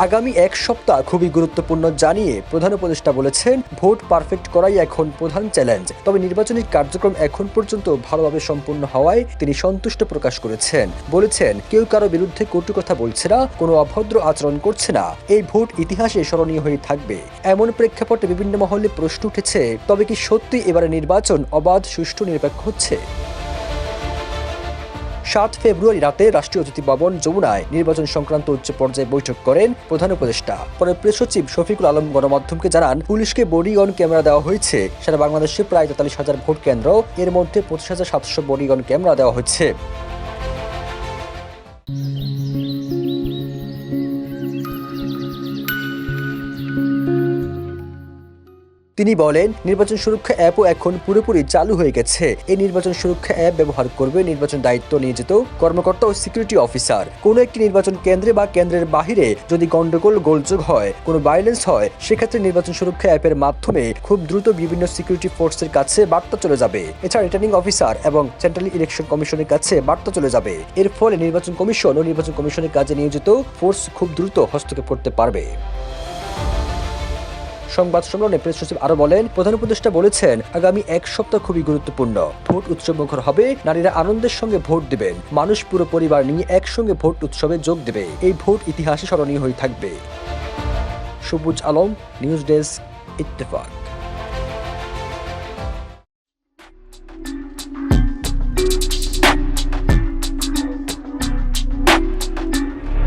আগামী এক সপ্তাহ খুবই গুরুত্বপূর্ণ জানিয়ে প্রধান উপদেষ্টা বলেছেন, ভোট পারফেক্ট করাই এখন প্রধান চ্যালেঞ্জ। তবে নির্বাচনী কার্যক্রম এখন পর্যন্ত ভালোভাবে সম্পূর্ণ হওয়ায় তিনি সন্তুষ্ট প্রকাশ করেছেন। বলেছেন, কেউ কারো বিরুদ্ধে কটু কথা বলছে না, কোনো অভদ্র আচরণ করছে না। এই ভোট ইতিহাসে স্মরণীয় হয়ে থাকবে। এমন প্রেক্ষাপটে বিভিন্ন মহলে প্রশ্ন উঠেছে, তবে কি সত্যি এবারে নির্বাচন অবাধ, সুষ্ঠু, নিরপেক্ষ হচ্ছে? ৭ ফেব্রুয়ারি রাতে রাষ্ট্রীয় অতিথি ভবন যমুনায় নির্বাচন সংক্রান্ত উচ্চ পর্যায়ে বৈঠক করেন প্রধান উপদেষ্টা। পরে প্রেস সচিব শফিকুল আলম গণমাধ্যমকে জানান, পুলিশকে বডি অন ক্যামেরা দেওয়া হয়েছে। সারা বাংলাদেশে প্রায় ৪৩,০০০ ভোট কেন্দ্র, এর মধ্যে ২৫,৭০০ বডি অন ক্যামেরা দেওয়া হচ্ছে। তিনি বলেন, নির্বাচন সুরক্ষা অ্যাপও এখন পুরোপুরি চালু হয়ে গেছে। এই নির্বাচন সুরক্ষা অ্যাপ ব্যবহার করবে নির্বাচন দায়িত্ব নিয়োজিত কর্মকর্তা ও সিকিউরিটি অফিসার। কোনো একটি নির্বাচন কেন্দ্রে বা কেন্দ্রের বাহিরে যদি গন্ডগোল, গোলযোগ হয়, কোনো ভায়োলেন্স হয়, সেক্ষেত্রে নির্বাচন সুরক্ষা অ্যাপের মাধ্যমে খুব দ্রুত বিভিন্ন সিকিউরিটি ফোর্সের কাছে বার্তা চলে যাবে। এছাড়া রিটার্নিং অফিসার এবং সেন্ট্রাল ইলেকশন কমিশনের কাছে বার্তা চলে যাবে। এর ফলে নির্বাচন কমিশন ও নির্বাচন কমিশনের কাজে নিয়োজিত ফোর্স খুব দ্রুত হস্তক্ষেপ করতে পারবে। সংবাদ সম্মেলনে প্রেস সচিব আরো বলেন, প্রধান উপদেষ্টা বলেছেন, আগামী এক সপ্তাহ খুবই গুরুত্বপূর্ণ। ভোট উৎসবমুখর হবে, নারীরা আনন্দের সঙ্গে ভোট দেবেন, মানুষ পুরো পরিবার নিয়ে একসঙ্গে ভোট উৎসবে যোগ দেবে। এই ভোট ইতিহাসে স্মরণীয় হয়ে থাকবে। সবুজ আলম, নিউজ ডেস্ক, ইত্তেফাক।